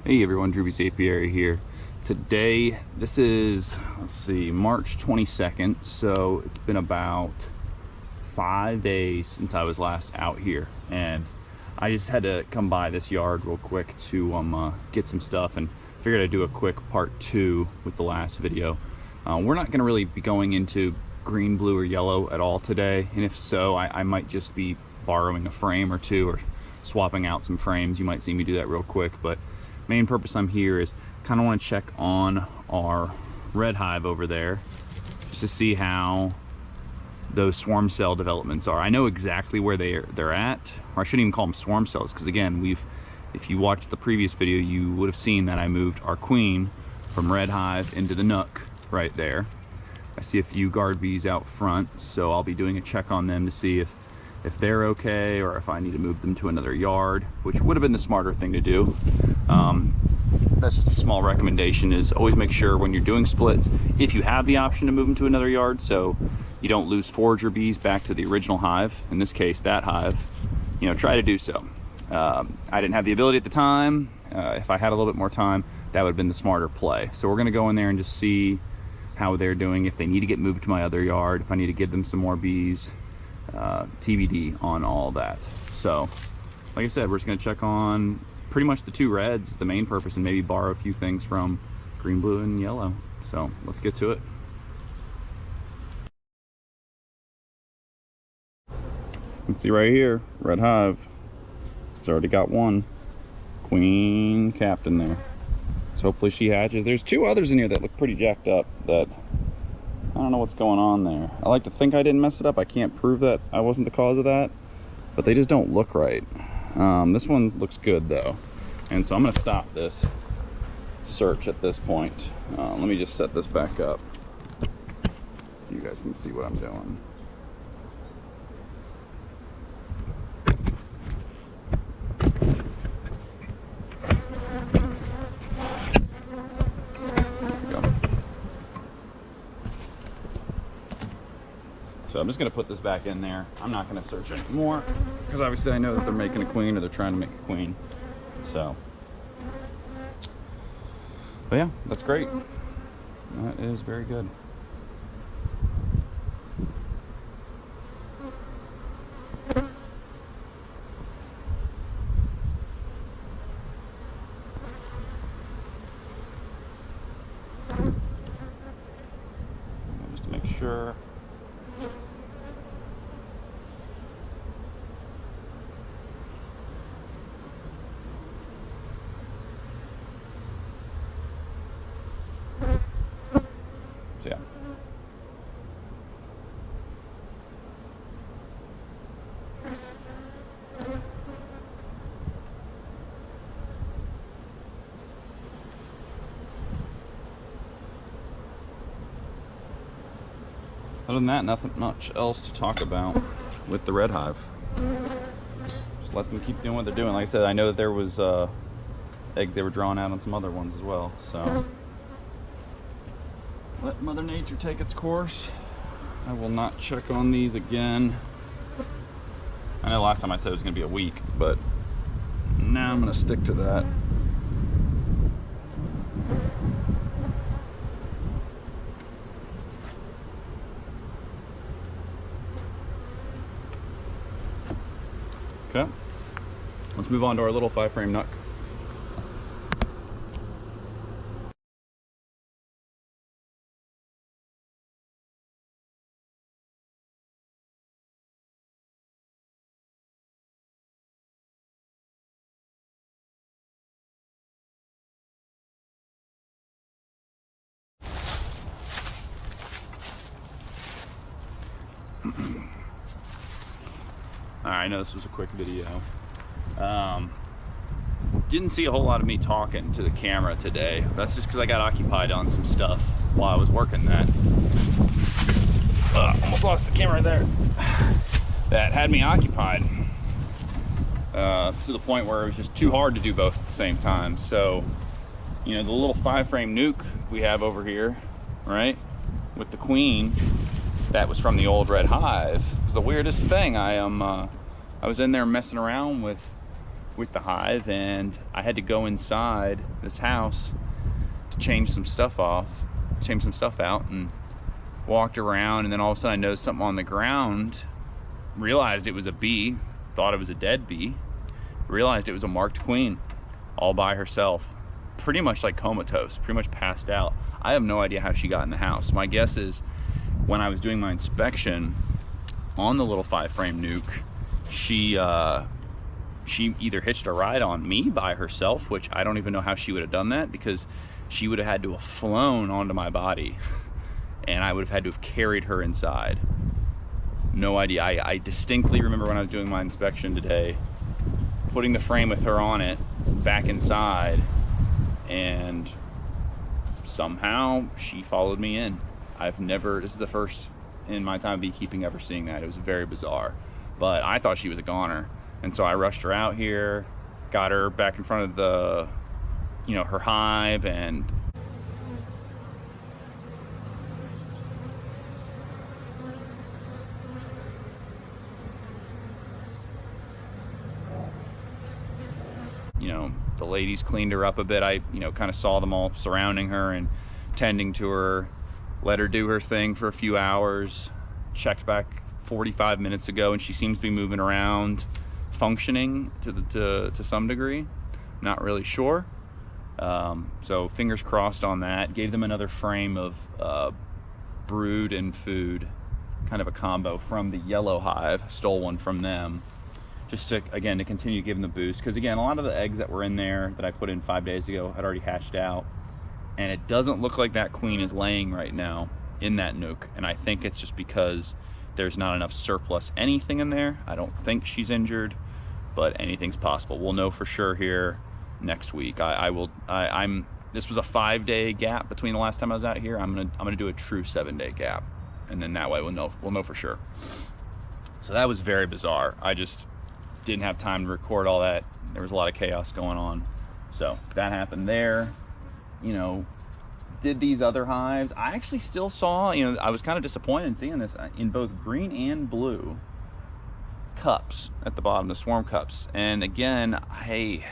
Hey everyone, Drewby's Apiary here. Today, this is, let's see, March 22nd, so it's been about 5 days since I was last out here, and I just had to come by this yard real quick to get some stuff, and figured I'd do a quick part 2 with the last video. We're not going to really be going into green, blue, or yellow at all today, and if so, I might just be borrowing a frame or two or swapping out some frames. You might see me do that real quick, but main purpose I'm here is kind of want to check on our red hive over there just to see how those swarm cell developments are. I know exactly where they're at, or I shouldn't even call them swarm cells, because again, if you watched the previous video, you would have seen that I moved our queen from red hive into the nook right there. I see a few guard bees out front, so I'll be doing a check on them to see if they're okay, or if I need to move them to another yard, which would have been the smarter thing to do. That's just a small recommendation, is always make sure when you're doing splits, if you have the option to move them to another yard, so you don't lose forager bees back to the original hive, in this case that hive, try to do so. I didn't have the ability at the time. If I had a little bit more time, that would have been the smarter play. So we're going to go in there and just see how they're doing, if they need to get moved to my other yard, if I need to give them some more bees. TBD on all that. So like I said, we're just going to check on pretty much the two reds, the main purpose, and maybe borrow a few things from green, blue, and yellow. So let's get to it. You can see right here, red hive, it's already got one queen captain there, so hopefully she hatches. There's two others in here that look pretty jacked up that I don't know what's going on there. I like to think I didn't mess it up. I can't prove that I wasn't the cause of that, but they just don't look right. This one looks good though, and so I'm going to stop this search at this point. Let me just set this back up so you guys can see what I'm doing. So I'm just going to put this back in there. I'm not going to search anymore, because obviously I know that they're making a queen, or they're trying to make a queen. So, but yeah, that's great. That is very good. Just to make sure. Yeah. Other than that, nothing much else to talk about with the red hive. Just let them keep doing what they're doing. Like I said, I know that there was eggs they were drawing out on some other ones as well, so let Mother Nature take its course. I will not check on these again. I know last time I said it was going to be a week, but now I'm going to stick to that. Okay, let's move on to our little 5-frame nook. Alright, I know this was a quick video. Didn't see a whole lot of me talking to the camera today. That's just because I got occupied on some stuff while I was working that. Almost lost the camera there. That had me occupied to the point where it was just too hard to do both at the same time. So, the little 5-frame nuke we have over here, right, with the queen, that was from the old red hive. It was the weirdest thing. I was in there messing around with with the hive, and I had to go inside this house to change some stuff out, and walked around, and then all of a sudden I noticed something on the ground, realized it was a bee, thought it was a dead bee, realized it was a marked queen all by herself, pretty much like comatose, pretty much passed out. I have no idea how she got in the house. My guess is when I was doing my inspection on the little 5-frame nuke, she either hitched a ride on me by herself, which I don't even know how she would have done that, because she would have had to have flown onto my body and I would have had to have carried her inside. No idea. I distinctly remember when I was doing my inspection today, putting the frame with her on it back inside, and somehow she followed me in. This is the first in my time of beekeeping ever seeing that. It was very bizarre, but I thought she was a goner. And so I rushed her out here, got her back in front of the, her hive, and the ladies cleaned her up a bit. I, kind of saw them all surrounding her and tending to her, let her do her thing for a few hours, checked back 45 minutes ago, and she seems to be moving around, functioning to some degree. Not really sure. So fingers crossed on that. Gave them another frame of brood and food, kind of a combo from the yellow hive. Stole one from them, just to continue giving the boost, because again, a lot of the eggs that were in there that I put in 5 days ago had already hatched out, and it doesn't look like that queen is laying right now in that nuke. And I think it's just because there's not enough surplus anything in there. I don't think she's injured, but anything's possible. We'll know for sure here next week. This was a 5-day gap between the last time I was out here. I'm gonna do a true 7-day gap, and then that way we'll know for sure. So that was very bizarre. I just didn't have time to record all that. There was a lot of chaos going on. So that happened there. Did these other hives. I actually still saw, I was kind of disappointed in seeing this in both green and blue cups at the bottom, the swarm cups. And again, I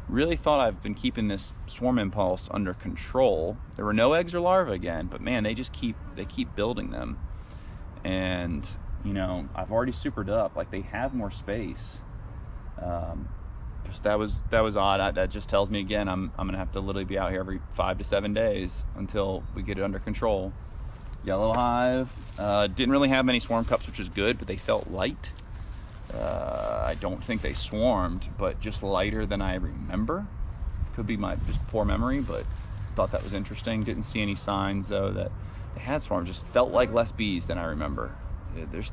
really thought I've been keeping this swarm impulse under control. There were no eggs or larvae again, but man, they keep building them. And I've already supered up, like they have more space. That was odd. That just tells me again, I'm gonna have to literally be out here every 5 to 7 days until we get it under control. Yellow hive didn't really have many swarm cups, which is good, but they felt light. I don't think they swarmed, but just lighter than I remember. Could be my just poor memory, but thought that was interesting. Didn't see any signs though that they had swarmed. Just felt like less bees than I remember.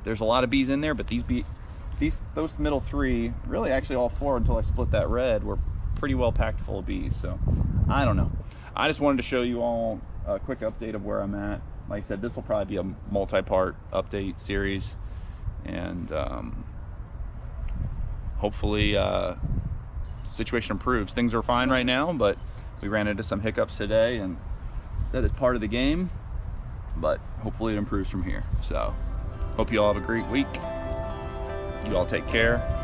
There's a lot of bees in there, but those middle 3, really actually all 4 until I split that red, were pretty well packed full of bees. So I don't know. I just wanted to show you all a quick update of where I'm at. Like I said, this will probably be a multi-part update series, and hopefully situation improves. Things are fine right now, but we ran into some hiccups today, and that is part of the game, but hopefully it improves from here. So hope you all have a great week. You all take care.